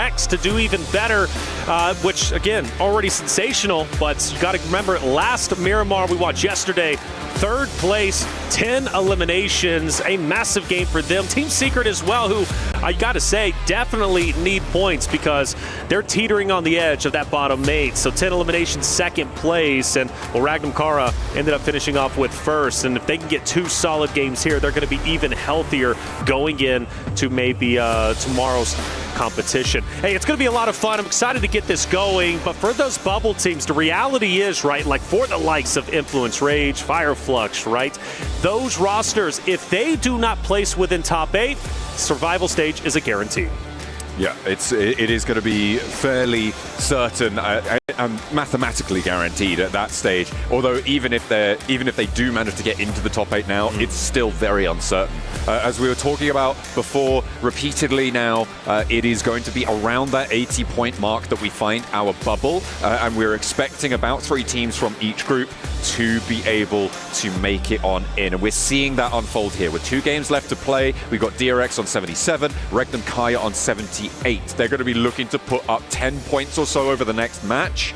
Rex to do even better, which, again, already sensational, but you got to remember, last Miramar we watched yesterday, third place, 10 eliminations, a massive game for them. Team Secret as well, who I got to say definitely need points because they're teetering on the edge of that bottom 8. So 10 eliminations, second place, and well, Ragnum Kara ended up finishing off with first. And if they can get 2 solid games here, they're going to be even healthier going in to maybe tomorrow's competition. Hey, it's going to be a lot of fun. I'm excited to get this going, but for those bubble teams, the reality is, right, like for the likes of Influence, Rage, Fireflux, right, those rosters, if they do not place within top 8, survival stage is a guarantee. Yeah, it is going to be fairly certain and mathematically guaranteed at that stage. Although even if they do manage to get into the top 8 now, it's still very uncertain. As we were talking about before, repeatedly now, it is going to be around that 80-point mark that we find our bubble, and we're expecting about 3 teams from each group to be able to make it on in. And we're seeing that unfold here. With 2 games left to play, we've got DRX on 77, Regnum Kaya on 78. They're going to be looking to put up 10 points or so over the next match,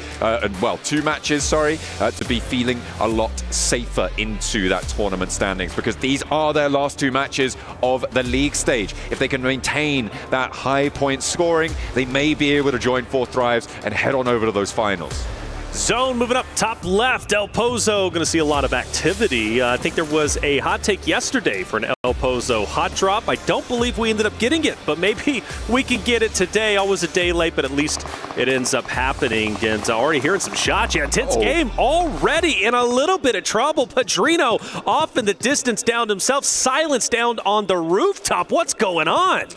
well, 2 matches, sorry, to be feeling a lot safer into that tournament standings, because these are their last 2 matches of the league stage. If they can maintain that high point scoring, they may be able to join 4th Thrives and head on over to those finals. Zone moving up top left. El Pozo going to see a lot of activity. I think there was a hot take yesterday for an El Pozo hot drop. I don't believe we ended up getting it, but maybe we can get it today. Always a day late, but at least it ends up happening. And already hearing some shots. Yeah, intense game already in a little bit of trouble. Padrino off in the distance, downed himself. Silence down on the rooftop. What's going on?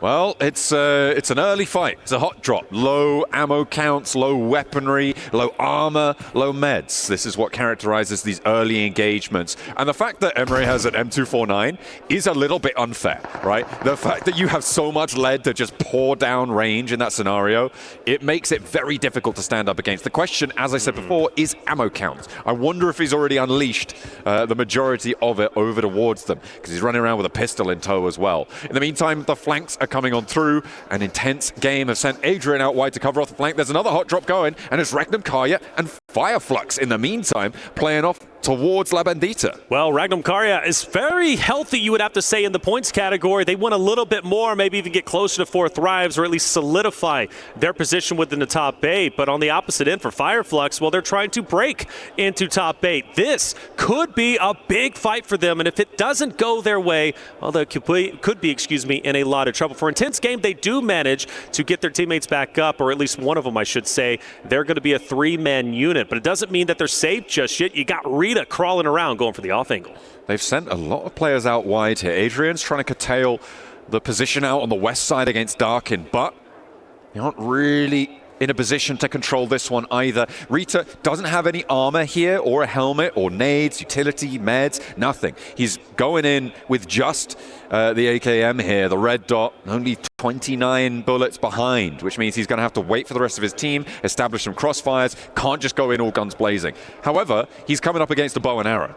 Well, it's an early fight. It's a hot drop. Low ammo counts, low weaponry, low armor, low meds. This is what characterizes these early engagements. And the fact that Emre has an M249 is a little bit unfair, right? The fact that you have so much lead to just pour down range in that scenario, it makes it very difficult to stand up against. The question, as I said before, is ammo count. I wonder if he's already unleashed the majority of it over towards them, because he's running around with a pistol in tow as well. In the meantime, the flanks are coming on through. An intense game have sent Adrian out wide to cover off the flank. There's another hot drop going, and it's Ragnum Kaya and Fireflux in the meantime playing off towards La Bandita. Well, Ragnum Kaya is very healthy, you would have to say, in the points category. They want a little bit more, maybe even get closer to 4th Thrives, or at least solidify their position within the top 8. But on the opposite end for Fireflux, well, they're trying to break into top 8. This could be a big fight for them, and if it doesn't go their way, well, they could be, in a lot of trouble. For intense game, they do manage to get their teammates back up, or at least one of them, I should say. They're going to be a 3-man unit, but it doesn't mean that they're safe just yet. You got Rita crawling around going for the off angle. They've sent a lot of players out wide here. Adrian's trying to curtail the position out on the west side against Darkin, but they aren't really in a position to control this one either. Rita doesn't have any armor here, or a helmet, or nades, utility, meds, nothing. He's going in with just the AKM here, the red dot, only 29 bullets behind, which means he's going to have to wait for the rest of his team, establish some crossfires, can't just go in all guns blazing. However, he's coming up against a bow and arrow.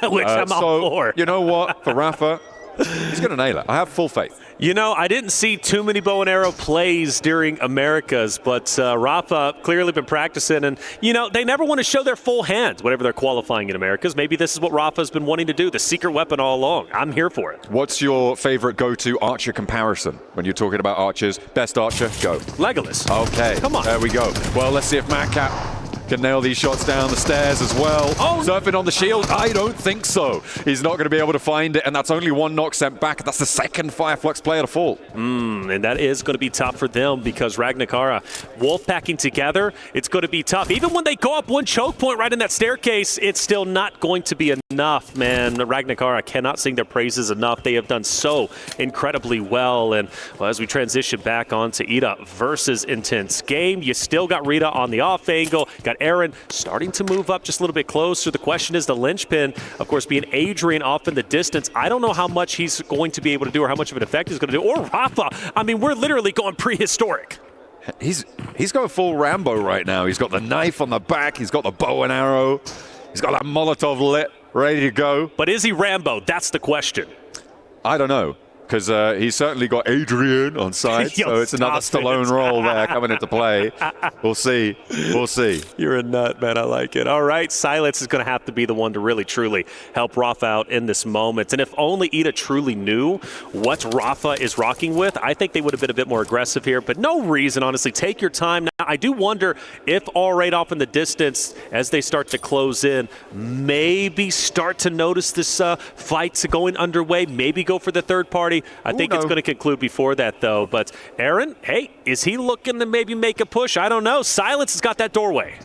Which I'm all for. You know what, for Rafa, he's going to nail it. I have full faith. You know, I didn't see too many bow and arrow plays during Americas, but Rafa clearly been practicing, and, you know, they never want to show their full hand whenever they're qualifying in Americas. Maybe this is what Rafa's been wanting to do, the secret weapon all along. I'm here for it. What's your favorite go-to archer comparison when you're talking about archers? Best archer, go. Legolas. Okay. Come on. There we go. Well, let's see if Madcap can nail these shots down the stairs as well. Oh, surfing on the shield? I don't think so. He's not going to be able to find it, and that's only 1 knock sent back. That's the second Fireflux player to fall. And that is going to be tough for them, because Ragnakara, wolf packing together, it's going to be tough. Even when they go up 1 choke point right in that staircase, it's still not going to be enough, man. Ragnakara cannot sing their praises enough. They have done so incredibly well. And well, as we transition back onto Ida versus Intense Game, you still got Rita on the off angle, got Aaron starting to move up just a little bit closer. The question is the linchpin, of course, being Adrian off in the distance. I don't know how much he's going to be able to do, or how much of an effect he's going to do. Or Rafa. I mean, we're literally going prehistoric. He's going full Rambo right now. He's got the knife on the back. He's got the bow and arrow. He's got that Molotov lit, ready to go. But is he Rambo? That's the question. I don't know. because he's certainly got Adrian on side, Yo, so it's another Stallone role there coming into play. We'll see. We'll see. You're a nut, man. I like it. All right, Silence is going to have to be the one to really, truly help Rafa out in this moment. And if only Ida truly knew what Rafa is rocking with, I think they would have been a bit more aggressive here. But no reason, honestly. Take your time. Now, I do wonder if all right off in the distance, as they start to close in, maybe start to notice this fight going underway, maybe go for the third party. I think it's going to conclude before that, though. But Aaron, hey, is he looking to maybe make a push? I don't know. Silence has got that doorway.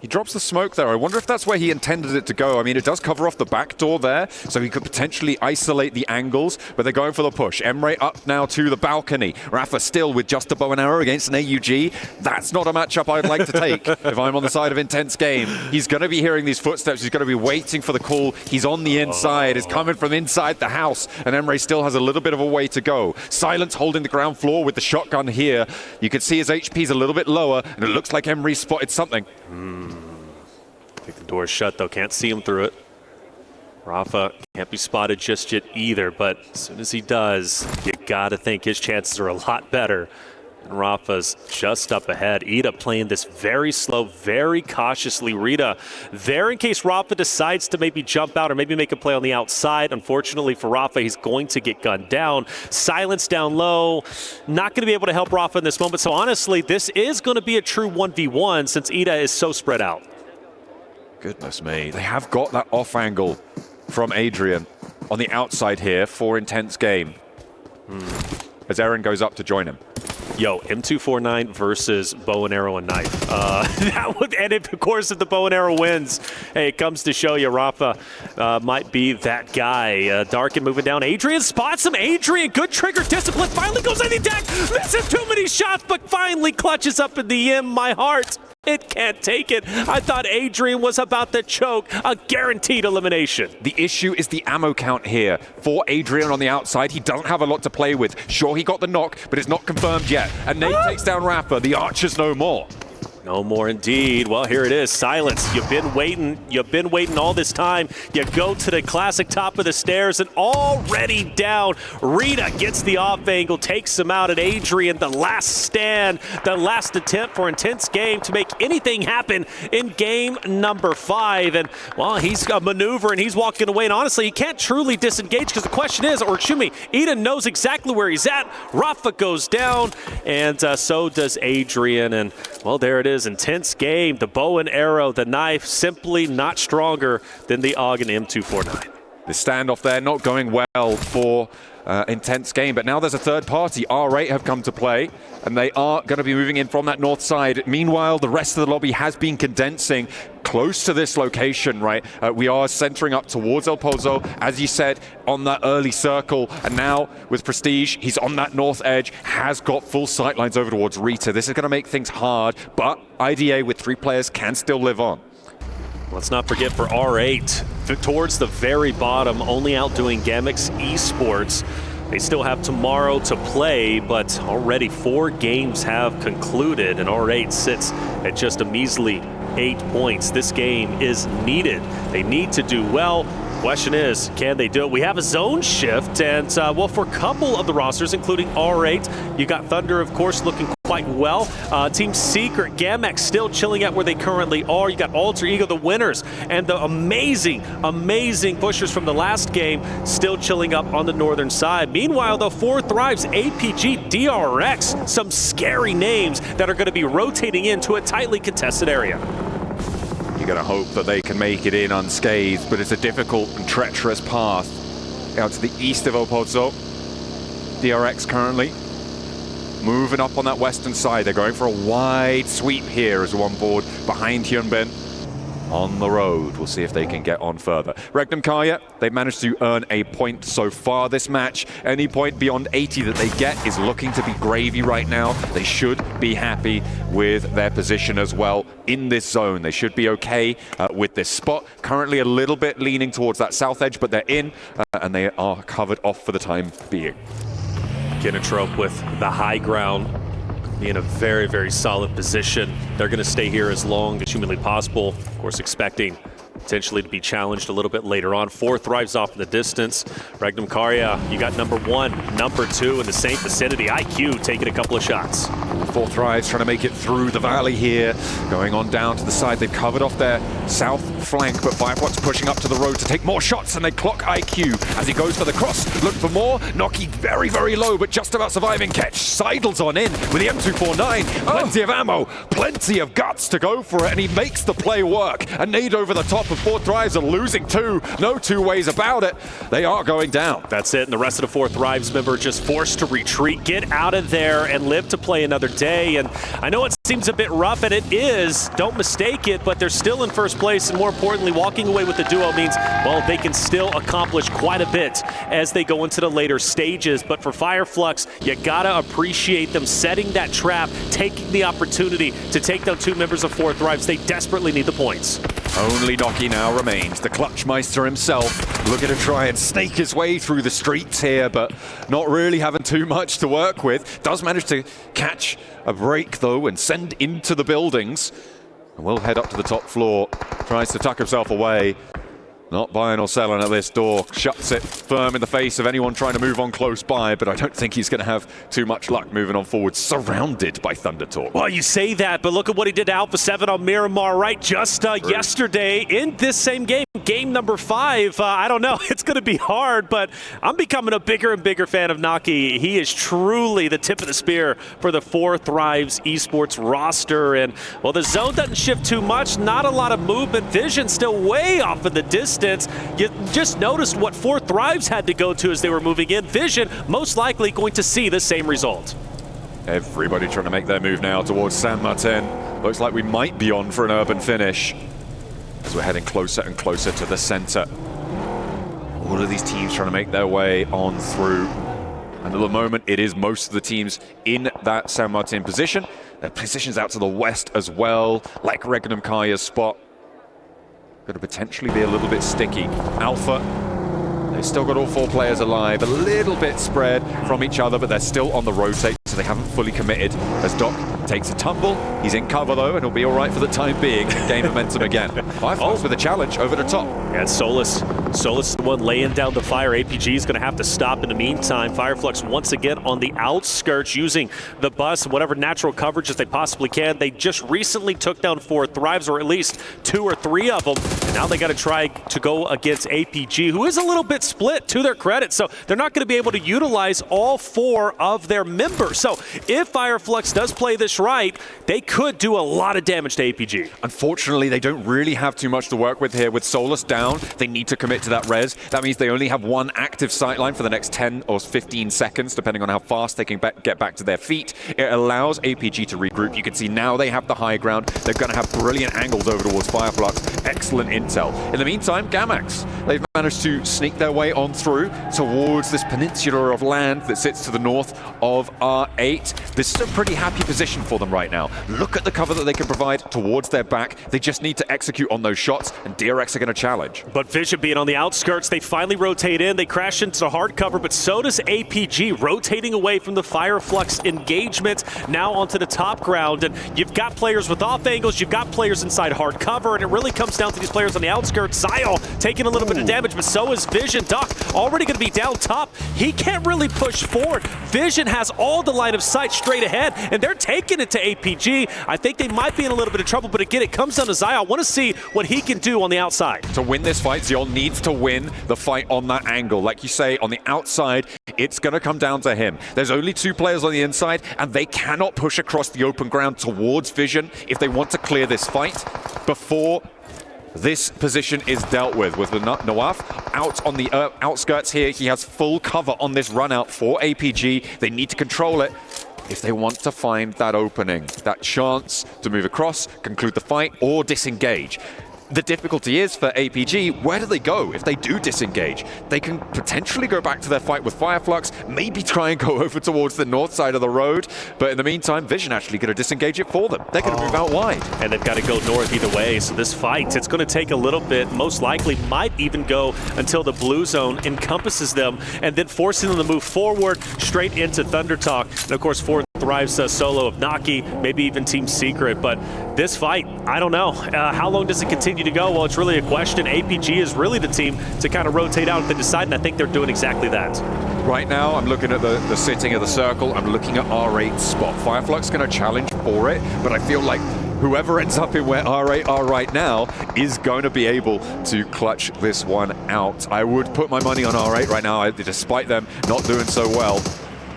He drops the smoke there. I wonder if that's where he intended it to go. I mean, it does cover off the back door there, so he could potentially isolate the angles, but they're going for the push. Emre up now to the balcony. Rafa still with just a bow and arrow against an AUG. That's not a matchup I'd like to take if I'm on the side of Intense Game. He's going to be hearing these footsteps. He's going to be waiting for the call. He's on the inside. It's coming from inside the house, and Emre still has a little bit of a way to go. Silence holding the ground floor with the shotgun here. You can see his HP's a little bit lower, and it looks like Emre spotted something. I think the door's shut, though. Can't see him through it. Rafa can't be spotted just yet either, but as soon as he does, you got to think his chances are a lot better. And Rafa's just up ahead. Ida playing this very slow, very cautiously. Rita there in case Rafa decides to maybe jump out or maybe make a play on the outside. Unfortunately for Rafa, he's going to get gunned down. Silence down low. Not going to be able to help Rafa in this moment. So honestly, this is going to be a true 1v1 since Ida is so spread out. Goodness me. They have got that off angle from Adrian on the outside here for Intense Game. As Aaron goes up to join him. Yo, M249 versus bow and arrow and knife. And of course, if the bow and arrow wins, hey, it comes to show you Rafa might be that guy. Darkin moving down. Adrian spots him. Adrian, good trigger discipline. Finally goes on the attack. Misses too many shots, but finally clutches up in the end. My heart, it can't take it. I thought Adrian was about to choke. A guaranteed elimination. The issue is the ammo count here for Adrian on the outside. He doesn't have a lot to play with. Sure, he got the knock, but it's not confirmed yet. And Nate takes down Rafa. The Archers no more. No more indeed. Well, here it is. Silence. You've been waiting. You've been waiting all this time. You go to the classic top of the stairs and already down. Rita gets the off angle, takes him out, and Adrian, the last stand, the last attempt for Intense Game to make anything happen in game number 5. And, well, he's a maneuver and he's walking away. And honestly, he can't truly disengage because the question is, or excuse me, Eden knows exactly where he's at. Rafa goes down, and so does Adrian. And, well, there it is. Intense Game, the bow and arrow, the knife, simply not stronger than the AUG and M249. The standoff there not going well for Intense Game, but now there's a third party. R8 have come to play, and they are going to be moving in from that north side. Meanwhile, the rest of the lobby has been condensing close to this location, right? We are centering up towards El Pozo, as you said, on that early circle, and now with Prestige, he's on that north edge, has got full sight lines over towards Rita. This is going to make things hard, but IDA with 3 players can still live on. Let's not forget for R8, towards the very bottom, only outdoing Gamix Esports. They still have tomorrow to play, but already 4 games have concluded, and R8 sits at just a measly 8 points. This game is needed. They need to do well. Question is, can they do it? We have a zone shift, and well, for a couple of the rosters, including R8, you got Thunder, of course, looking quite well. Team Secret, Gamex still chilling at where they currently are. You got Alter Ego, the winners, and the amazing pushers from the last game still chilling up on the northern side. Meanwhile, though, 4 Thrives, APG, DRX, some scary names that are going to be rotating into a tightly contested area. You're going to hope that they can make it in unscathed, but it's a difficult and treacherous path out to the east of El Pozo. DRX currently moving up on that western side. They're going for a wide sweep here as one board behind Hyunbin on the road. We'll see if they can get on further. Regnum Kaya, they've managed to earn a point so far this match. Any point beyond 80 that they get is looking to be gravy right now. They should be happy with their position as well in this zone. They should be okay with this spot. Currently a little bit leaning towards that south edge, but they're in and they are covered off for the time being. Kinatrope with the high ground, in a very solid position. They're going to stay here as long as humanly possible, of course expecting potentially to be challenged a little bit later on. 4 thrives off in the distance. Regnum Karya, you got number 1, number 2 in the same vicinity. IQ taking a couple of shots. 4 thrives trying to make it through the valley here. Going on down to the side. They've covered off their south flank, but Fireflux pushing up to the road to take more shots, and they clock IQ as he goes for the cross. Look for more. Noki very, very low, but just about surviving catch. Seidels on in with the M249. Plenty of ammo, plenty of guts to go for it, and he makes the play work. A nade over the top, of 4 thrives are losing 2. No 2 ways about it. They are going down. That's it, and the rest of the 4 thrives member just forced to retreat, get out of there, and live to play another day. And I know it seems a bit rough, and it is. Don't mistake it, but they're still in first place, and more importantly, walking away with the duo means, well, they can still accomplish quite a bit as they go into the later stages. But for Fireflux, you gotta appreciate them setting that trap, taking the opportunity to take down 2 members of 4 thrives. They desperately need the points. Only Noki now remains, the Clutchmeister himself, looking to try and snake his way through the streets here, but not really having too much to work with. Does manage to catch a break, though, and send into the buildings. And will head up to the top floor, tries to tuck himself away. Not buying or selling at this door, shuts it firm in the face of anyone trying to move on close by, but I don't think he's going to have too much luck moving on forward, surrounded by Thunder Talk. Well, you say that, but look at what he did to Alpha 7 on Miramar, right? Just yesterday in this same game, game number 5. I don't know, it's going to be hard, but I'm becoming a bigger and bigger fan of Naki. He is truly the tip of the spear for the 4 Thrives esports roster. And, well, the zone doesn't shift too much, not a lot of movement. Vision still way off in the distance. You just noticed what 4 Thrives had to go to as they were moving in. Vision most likely going to see the same result. Everybody trying to make their move now towards San Martin. Looks like we might be on for an urban finish as we're heading closer and closer to the center. All of these teams trying to make their way on through. And at the moment, it is most of the teams in that San Martin position. Their positions out to the west as well, like Regnum Karya's spot. Going to potentially be a little bit sticky. Alpha, they've still got all 4 players alive, a little bit spread from each other, but they're still on the rotate, so they haven't fully committed. As Doc takes a tumble, he's in cover though, and he'll be all right for the time being. Gain momentum again. Fireflux with a challenge over the top. And Solus is the one laying down the fire. APG is going to have to stop in the meantime. Fireflux once again on the outskirts using the bus and whatever natural coverage that they possibly can. They just recently took down 4 Thrives, or at least 2 or 3 of them. And now they got to try to go against APG, who is a little bit split to their credit. So they're not going to be able to utilize all 4 of their members. So if Fireflux does play this right, they could do a lot of damage to APG. Unfortunately, they don't really have too much to work with here. With Solus down, they need to commit to that res. That means they only have 1 active sightline for the next 10 or 15 seconds, depending on how fast they can get back to their feet. It allows APG to regroup. You can see now they have the high ground. They're going to have brilliant angles over towards Fireflux. Excellent intel. In the meantime, Gamax, they've managed to sneak their way on through towards this peninsula of land that sits to the north of R8. This is a pretty happy position for them right now. Look at the cover that they can provide towards their back. They just need to execute on those shots, and DRX are going to challenge. But Vision being on the outskirts, they finally rotate in. They crash into hard cover, but so does APG, rotating away from the Fireflux engagement, now onto the top ground. And you've got players with off angles, you've got players inside hard cover, and it really comes down to these players on the outskirts. Zyle taking a little bit of damage, but so is Vision. Doc already going to be down top. He can't really push forward. Vision has all the line of sight straight ahead, and they're taking it to APG. I think they might be in a little bit of trouble, but again, it comes down to Zyle. I want to see what he can do on the outside. To win this fight, Zion needs to win the fight on that angle. Like you say, on the outside, it's going to come down to him. There's only 2 players on the inside, and they cannot push across the open ground towards Vision if they want to clear this fight before this position is dealt with the Nawaf out on the outskirts here. He has full cover on this run out for APG. They need to control it if they want to find that opening, that chance to move across, conclude the fight, or disengage. The difficulty is for APG, where do they go if they do disengage? They can potentially go back to their fight with Fireflux, maybe try and go over towards the north side of the road, but in the meantime, Vision actually going to disengage it for them. They're going to move out wide. And they've got to go north either way, so this fight, it's going to take a little bit, most likely might even go until the blue zone encompasses them, and then forcing them to move forward straight into Thunder Talk. And of course, 4 Thrives solo of Naki, maybe even Team Secret, but this fight, I don't know. How long does it continue to go? Well, it's really a question. APG is really the team to kind of rotate out if they decide, and I think they're doing exactly that. Right now, I'm looking at the sitting of the circle. I'm looking at R8 spot. Fireflux going to challenge for it, but I feel like whoever ends up in where R8 are right now is going to be able to clutch this one out. I would put my money on R8 right now, despite them not doing so well.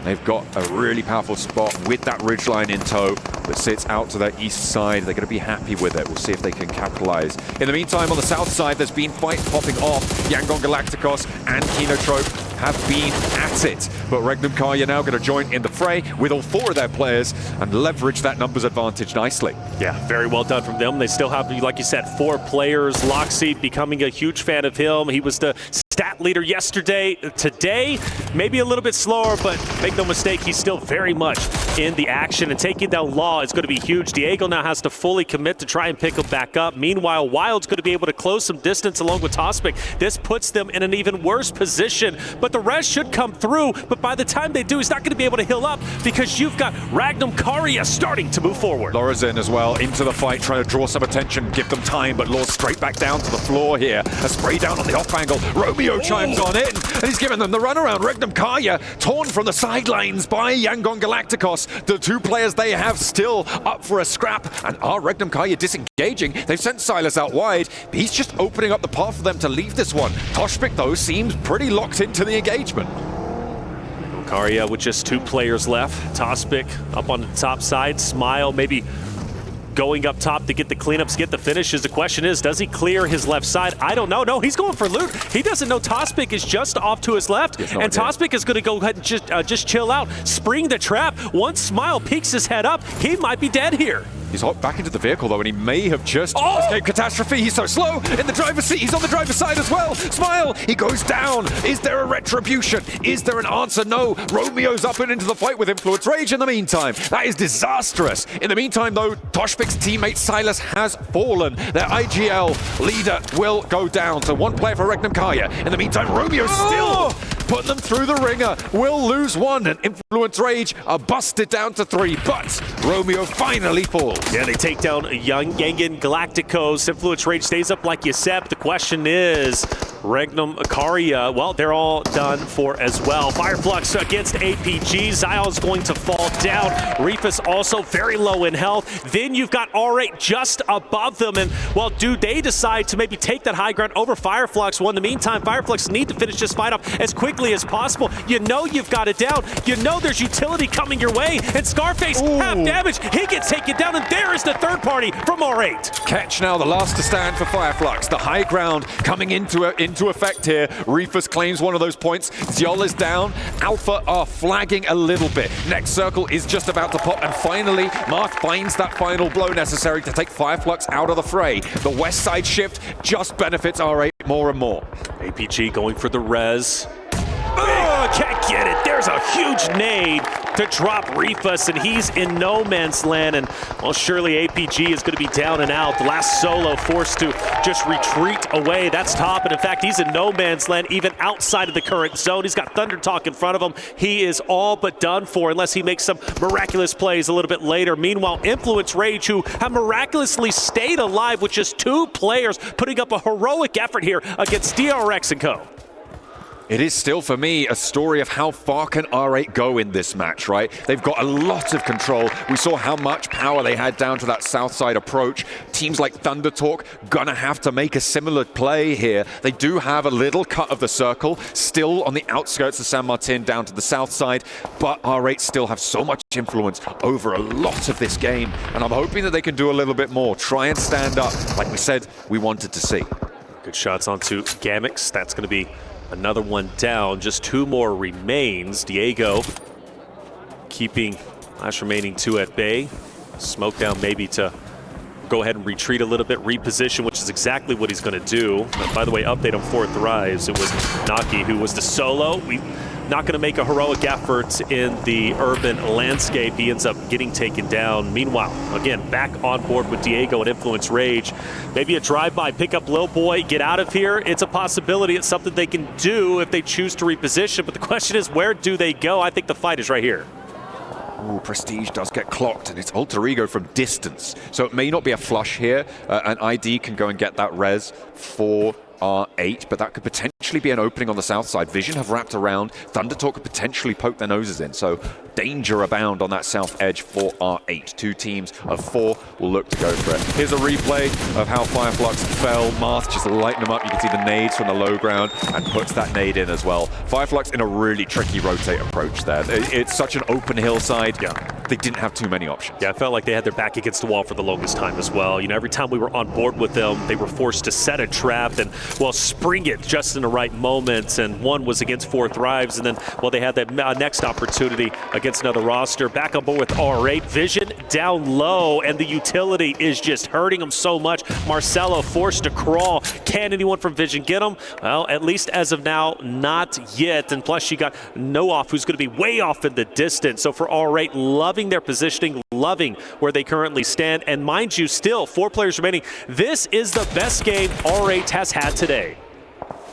They've got a really powerful spot with that ridgeline in tow that sits out to their east side. They're going to be happy with it. We'll see if they can capitalize. In the meantime, on the south side, there's been fights popping off. Yangon Galacticos and Kinotrope have been at it. But Regnum Karya now going to join in the fray with all 4 of their players and leverage that numbers advantage nicely. Yeah, very well done from them. They still have, like you said, 4 players. Loxy becoming a huge fan of him. He was the stat leader yesterday. Today, maybe a little bit slower, but make no mistake, he's still very much in the action. And taking down Law is going to be huge. Diego now has to fully commit to try and pick him back up. Meanwhile, Wild's going to be able to close some distance along with Tospic. This puts them in an even worse position. But the rest should come through. But by the time they do, he's not going to be able to heal up because you've got Regnum Karya starting to move forward. Lorazin as well into the fight, trying to draw some attention, give them time, but Law's straight back down to the floor here. A spray down on the off angle. Romeo chimes on in, and he's giving them the runaround. Regnum Karya torn from the sidelines by Yangon Galacticos. The 2 players they have still up for a scrap, and are Regnum Karya disengaging? They've sent Silas out wide, but he's just opening up the path for them to leave this one. Toshpik, though, seems pretty locked into the engagement. Karya with just 2 players left. Tospic up on the top side. Smile maybe going up top to get the cleanups, get the finishes. The question is, does he clear his left side? I don't know. No, he's going for loot. He doesn't know Tospic is just off to his left, and Tospic is going to go ahead and just chill out, spring the trap. Once Smile peeks his head up, he might be dead here. He's hopped back into the vehicle, though, and he may have just escaped catastrophe. He's so slow in the driver's seat. He's on the driver's side as well. Smile, he goes down. Is there a retribution? Is there an answer? No. Romeo's up and into the fight with Influence Rage in the meantime. That is disastrous. In the meantime, though, Toshpik's teammate Silas has fallen. Their IGL leader will go down. So 1 player for Regnum Karya. In the meantime, Romeo's still putting them through the ringer. Will lose 1, and Influence Rage are busted down to 3, but Romeo finally falls. Yeah, they take down Yangon Galacticos. Influence Rage stays up like you said, but the question is, Regnum Karya, well, they're all done for as well. Fireflux against APG. Zion's going to fall down. Reefus also very low in health. Then you've got R8 just above them, and, well, do they decide to maybe take that high ground over Fireflux? Well, in the meantime, Fireflux need to finish this fight off as quickly as possible. You know you've got it down. You know there's utility coming your way, and Scarface, half damage. He gets taken down, and there is the 3rd party from R8. Catch now, the last to stand for Fireflux. The high ground coming into effect here. Reefus claims 1 of those points. Zyol is down. Alpha are flagging a little bit. Next circle is just about to pop, and finally, Marth finds that final blow necessary to take Fireflux out of the fray. The west side shift just benefits R8 more and more. APG going for the res. Oh, can't get it. There's a huge nade to drop Reefus, and he's in no man's land. And, well, surely APG is going to be down and out. The last solo forced to just retreat away. That's top. And, in fact, he's in no man's land, even outside of the current zone. He's got Thunder Talk in front of him. He is all but done for unless he makes some miraculous plays a little bit later. Meanwhile, Influence Rage, who have miraculously stayed alive with just 2 players, putting up a heroic effort here against DRX and Co. It is still, for me, a story of how far can R8 go in this match, right? They've got a lot of control. We saw how much power they had down to that south side approach. Teams like Thunder Talk gonna have to make a similar play here. They do have a little cut of the circle, still on the outskirts of San Martin down to the south side, but R8 still have so much influence over a lot of this game, and I'm hoping that they can do a little bit more. Try and stand up, like we said we wanted to see. Good shots onto Gamix. That's gonna be another one down. Just 2 more remains. Diego keeping last remaining 2 at bay. Smoke down maybe to go ahead and retreat a little bit, reposition, which is exactly what he's going to do. By the way, update on 4th Rise. It was Naki who was the solo. Not going to make a heroic effort in the urban landscape. He ends up getting taken down. Meanwhile, again, back on board with Diego and Influence Rage. Maybe a drive-by, pick up Lil Boy, get out of here. It's a possibility. It's something they can do if they choose to reposition. But the question is, where do they go? I think the fight is right here. Ooh, Prestige does get clocked, and it's Alter Ego from distance. So it may not be a flush here. An ID can go and get that res for R8, but that could potentially be an opening on the south side. Vision have wrapped around. Thundertalk could potentially poke their noses in. So danger abound on that south edge for R8. 2 teams of 4 will look to go for it. Here's a replay of how Fireflux fell. Marth just lighten them up. You can see the nades from the low ground and puts that nade in as well. Fireflux in a really tricky rotate approach there. It's such an open hillside. Yeah. They didn't have too many options. Yeah, I felt like they had their back against the wall for the longest time as well. You know, every time we were on board with them, they were forced to set a trap and, well, spring it just in the right moments. And one was against 4 Thrives, and then, well, they had that next opportunity against another roster. Back on board with R8. Vision down low, and the utility is just hurting them so much. Marcelo forced to crawl. Can anyone from Vision get him? Well, at least as of now, not yet. And plus, you got Noof, who's going to be way off in the distance. So for R8, loving their positioning, loving where they currently stand. And mind you, still 4 players remaining. This is the best game R8 has had today.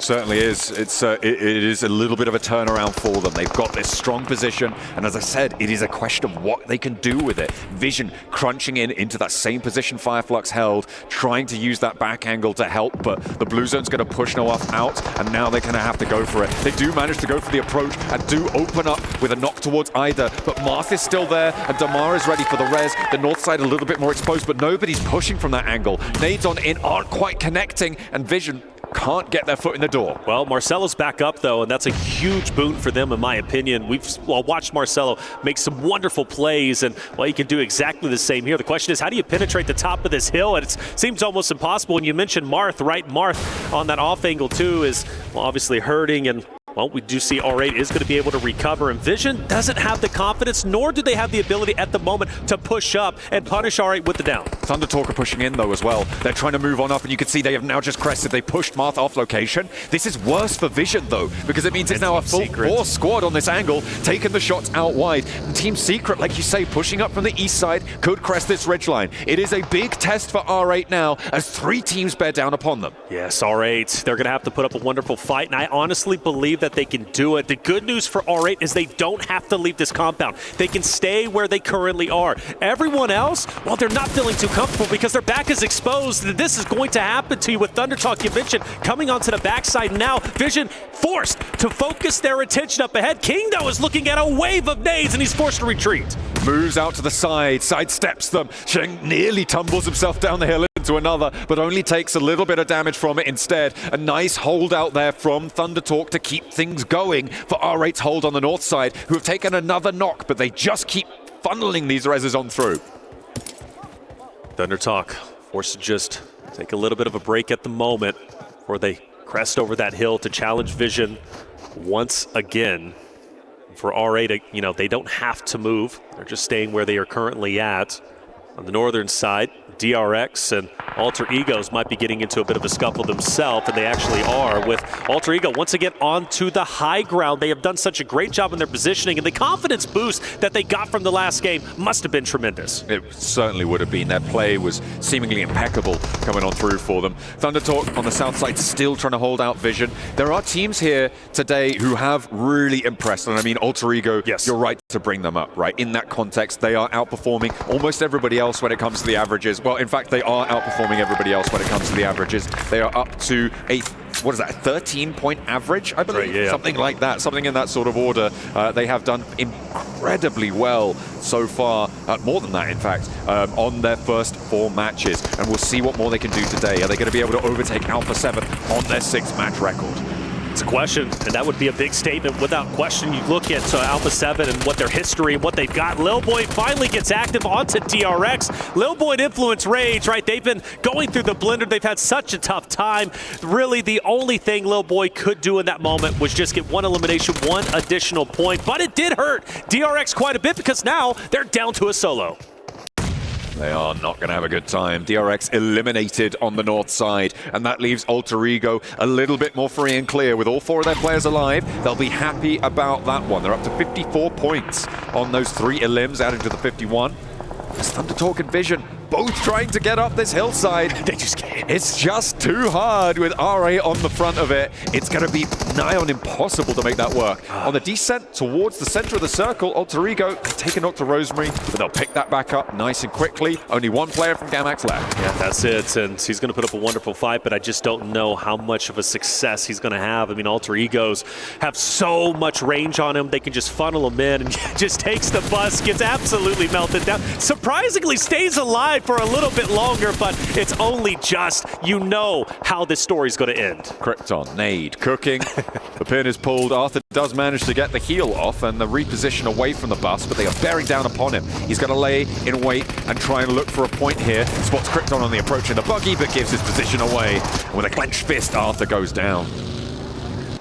Certainly is. It is a little bit of a turnaround for them. They've got this strong position, and as I said, it is a question of what they can do with it. Vision crunching into that same position Fireflux held, trying to use that back angle to help, but the blue zone's going to push Noof out, and now they're going to have to go for it. They do manage to go for the approach and do open up with a knock towards Ida, but Marth is still there, and Damar is ready for the res. The north side a little bit more exposed, but nobody's pushing from that angle. Nades on in aren't quite connecting, and Vision can't get their foot in the door. Well, Marcelo's back up, though, and that's a huge boon for them, in my opinion. We've watched Marcelo make some wonderful plays, and, well, he can do exactly the same here. The question is, how do you penetrate the top of this hill? And it seems almost impossible. And you mentioned Marth, right? Marth on that off angle, too, is, well, obviously hurting, and, well, we do see R8 is going to be able to recover, and Vision doesn't have the confidence, nor do they have the ability at the moment to push up and punish R8 with the down. Thundertalk are pushing in, though, as well. They're trying to move on up, and you can see they have now just crested. They pushed Marth off location. This is worse for Vision, though, because it means it's now a full 4 squad on this angle, taking the shots out wide. And Team Secret, like you say, pushing up from the east side, could crest this ridgeline. It is a big test for R8 now, as 3 teams bear down upon them. Yes, R8, they're going to have to put up a wonderful fight, and I honestly believe that they can do it. The good news for R8 is they don't have to leave this compound. They can stay where they currently are. Everyone else, well, they're not feeling too comfortable because their back is exposed. This is going to happen to you with Thundertalk, you mentioned, coming onto the backside now. Vision forced to focus their attention up ahead. King, though, is looking at a wave of nades, and he's forced to retreat. Moves out to the side, sidesteps them. Sheng nearly tumbles himself down the hill into another, but only takes a little bit of damage from it instead. A nice hold out there from Thundertalk to keep things going for R8's hold on the north side, who have taken another knock, but they just keep funneling these reses on through. Thundertalk forced to just take a little bit of a break at the moment before they crest over that hill to challenge Vision once again. For R8, you know, they don't have to move. They're just staying where they are currently at. On the northern side, DRX and Alter Egos might be getting into a bit of a scuffle themselves, and they actually are, with Alter Ego once again onto the high ground. They have done such a great job in their positioning, and the confidence boost that they got from the last game must have been tremendous. It certainly would have been. Their play was seemingly impeccable coming on through for them. Thundertalk on the south side still trying to hold out Vision. There are teams here today who have really impressed, and I mean Alter Ego, yes, you're right to bring them up, right? In that context, they are outperforming almost everybody else when it comes to the averages. Well, in fact, they are outperforming everybody else when it comes to the averages. They are up to a, what is that, 13-point average, I believe? Right, yeah. Something like that, something in that sort of order. They have done incredibly well so far, more than that, in fact, on their first 4 matches. And we'll see what more they can do today. Are they going to be able to overtake Alpha 7 on their 6-match record? It's a question, and that would be a big statement without question. You look at Alpha 7 and what their history and what they've got. Lil Boy finally gets active onto DRX. Lil Boy and Influence Rage, right? They've been going through the blender. They've had such a tough time. Really, the only thing Lil Boy could do in that moment was just get 1 elimination, 1 additional point. But it did hurt DRX quite a bit because now they're down to a solo. They are not going to have a good time. DRX eliminated on the north side, and that leaves Alter Ego a little bit more free and clear. With all 4 of their players alive, they'll be happy about that one. They're up to 54 points on those 3 elims, adding to the 51. As Thundertalk and Vision both trying to get up this hillside. They just can't. It's just too hard with R8 on the front of it. It's going to be nigh on impossible to make that work. On the descent towards the center of the circle, Alter Ego take a knock to Rosemary, but they'll pick that back up nice and quickly. Only one player from Gamax left. Yeah, that's it. And he's going to put up a wonderful fight, but I just don't know how much of a success he's going to have. I mean, Alter Egos have so much range on him. They can just funnel him in and just takes the bus, gets absolutely melted down. Surprisingly stays alive for a little bit longer, but it's only just, you know how this story's going to end. Krypton, nade, cooking. The pin is pulled. Arthur does manage to get the heel off and the reposition away from the bus, but they are bearing down upon him. He's going to lay in wait and try and look for a point here. Spots Krypton on the approach in the buggy, but gives his position away. And with a clenched fist, Arthur goes down.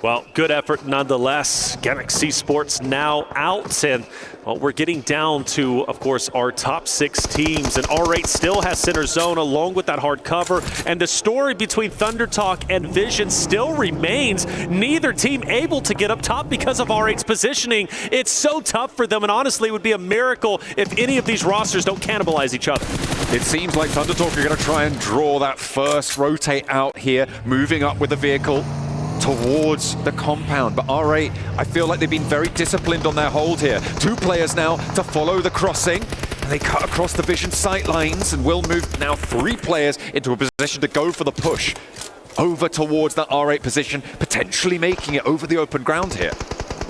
Well, good effort nonetheless. Galaxy Sports now out, and well, we're getting down to, of course, our top 6 teams, and R8 still has center zone along with that hard cover, and the story between Thunder Talk and Vision still remains. Neither team able to get up top because of R8's positioning. It's so tough for them, and honestly, it would be a miracle if any of these rosters don't cannibalize each other. It seems like Thunder Talk are going to try and draw that first rotate out here, moving up with the vehicle towards the compound, but R8, I feel like they've been very disciplined on their hold here. 2 players now to follow the crossing, and they cut across the Vision sight lines and will move now 3 players into a position to go for the push over towards that R8 position, potentially making it over the open ground here.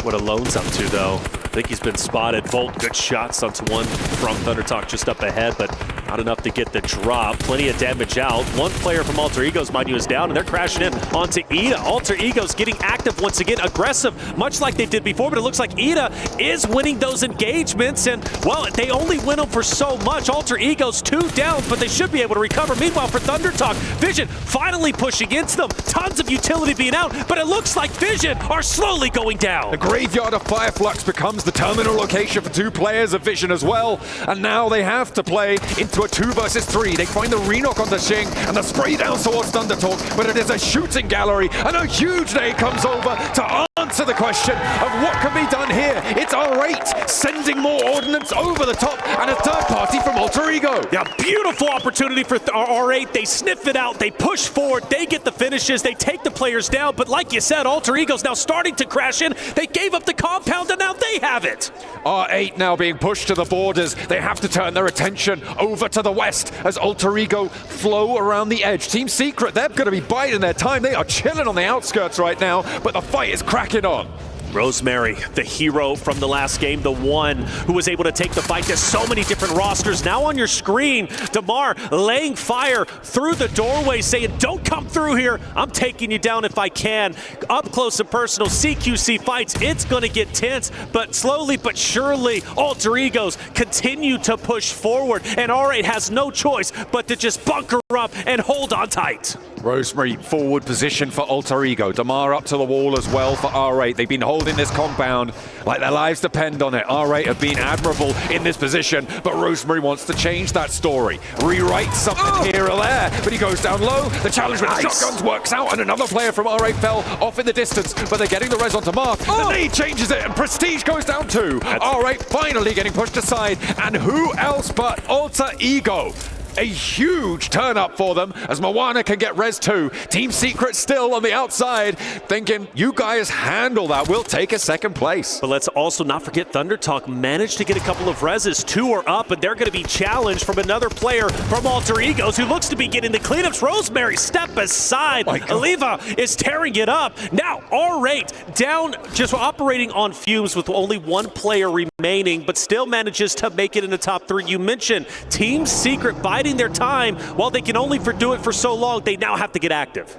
What Alone's up to, though. I think he's been spotted. Volt, good shots onto one from Thunder Talk just up ahead, but not enough to get the drop. Plenty of damage out. One player from Alter Egos, mind you, is down, and they're crashing in onto Ida. Alter Egos getting active once again, aggressive, much like they did before, but it looks like Ida is winning those engagements, and, well, they only win them for so much. Alter Egos 2 downs, but they should be able to recover. Meanwhile, for Thunder Talk, Vision finally pushing into them. Tons of utility being out, but it looks like Vision are slowly going down. The graveyard of Fireflux becomes the terminal location for 2 players of Vision as well, and now they have to play into a 2 versus 3. They find the re-knock on the Shing and the spray down towards Thunder Talk, but it is a shooting gallery, and a huge day comes over to answer the question of what can be done here. It's R8 sending more ordnance over the top, and a third party from Alter Ego. Yeah, beautiful opportunity for R8. They sniff it out, they push forward, they get the finishes, they take the players down, but like you said, Alter Ego's now starting to crash in. They gave up the compound, and now they have it. R8 now being pushed to the borders. They have to turn their attention over to the west as Alter Ego flow around the edge. Team Secret, they're going to be biding their time. They are chilling on the outskirts right now, but the fight is cracking on. Rosemary, the hero from the last game, the one who was able to take the fight to so many different rosters. Now on your screen, DeMar laying fire through the doorway, saying, don't come through here. I'm taking you down if I can. Up close and personal, CQC fights. It's going to get tense, but slowly but surely, Alter Egos continue to push forward, and R8 has no choice but to just bunker up and hold on tight. Rosemary forward position for Alter Ego. DeMar up to the wall as well for R8. They've been holding this compound like their lives depend on it. R8 have been admirable in this position, but Rosemary wants to change that story. Rewrite something here or there, but he goes down low. The challenge with the shotguns works out, and another player from R8 fell off in the distance, but they're getting the res onto Mark. The nade changes it, and Prestige goes down too. R8 finally getting pushed aside, and who else but Alter Ego? A huge turn up for them as Moana can get res too. Team Secret still on the outside, thinking, you guys handle that, we'll take a second place. But let's also not forget Thunder Talk managed to get a couple of reses. 2 are up, and they're going to be challenged from another player from Alter Egos who looks to be getting the cleanups. Rosemary, step aside. Aliva is tearing it up. Now R8 down, just operating on fumes with only 1 player remaining, but still manages to make it in the top 3. You mentioned Team Secret biding their time. While they can only do it for so long, they now have to get active.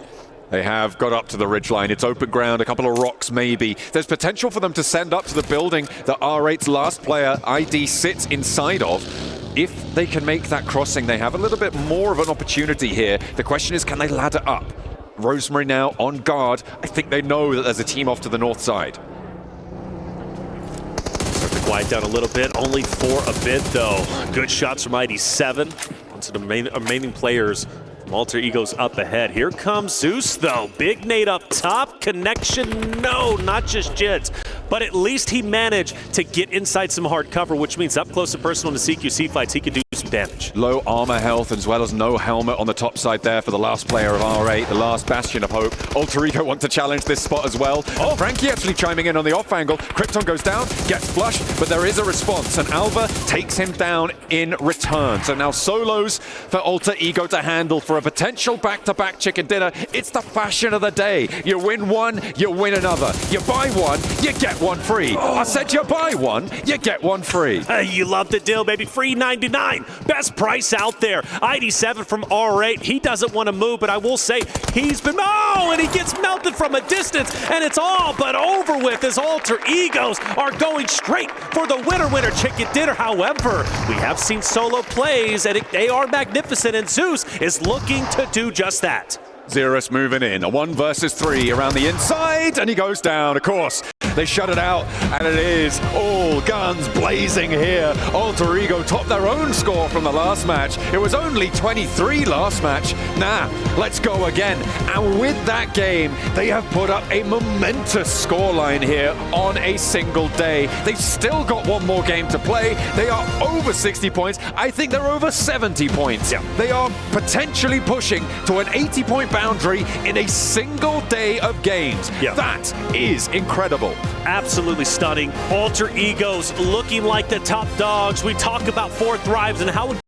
They have got up to the ridgeline. It's open ground, a couple of rocks maybe. There's potential for them to send up to the building that R8's last player, ID, sits inside of. If they can make that crossing, they have a little bit more of an opportunity here. The question is, can they ladder up? Rosemary now on guard. I think they know that there's a team off to the north side. Quiet down a little bit, only for a bit though. Good shots from ID7 onto the remaining players. Alter Egos up ahead. Here comes Zeus though. Big nade up top. Connection, no, not just yet. But but at least he managed to get inside some hard cover, which means up close and personal in the CQC fights, he could do some damage. Low armor health as well as no helmet on the top side there for the last player of R8, the last bastion of hope. Alter Ego want to challenge this spot as well. Oh, Frankie actually chiming in on the off angle. Krypton goes down, gets flushed, but there is a response, and Alva takes him down in return. So now solos for Alter Ego to handle for a potential back-to-back chicken dinner. It's the fashion of the day. You win one, you win another. You buy one, you get one free. I said you buy one, you get one free. You love the deal, baby. Free 99. Best price out there. ID7 from R8. He doesn't want to move, but I will say he's been... Oh, and he gets melted from a distance, and it's all but over with as Alter Egos are going straight for the winner chicken dinner. However, we have seen solo plays, and they are magnificent, and Zeus is looking to do just that. Xerus moving in, a 1 versus 3 around the inside, and he goes down, of course. They shut it out, and it is all guns blazing here. Alter Ego topped their own score from the last match. It was only 23 last match. Nah, let's go again. And with that game, they have put up a momentous scoreline here on a single day. They've still got one more game to play. They are over 60 points. I think they're over 70 points. Yeah. They are potentially pushing to an 80-point boundary in a single day of games. Yeah. That is incredible. Absolutely stunning. Alter Egos looking like the top dogs. We talk about 4 thrives and how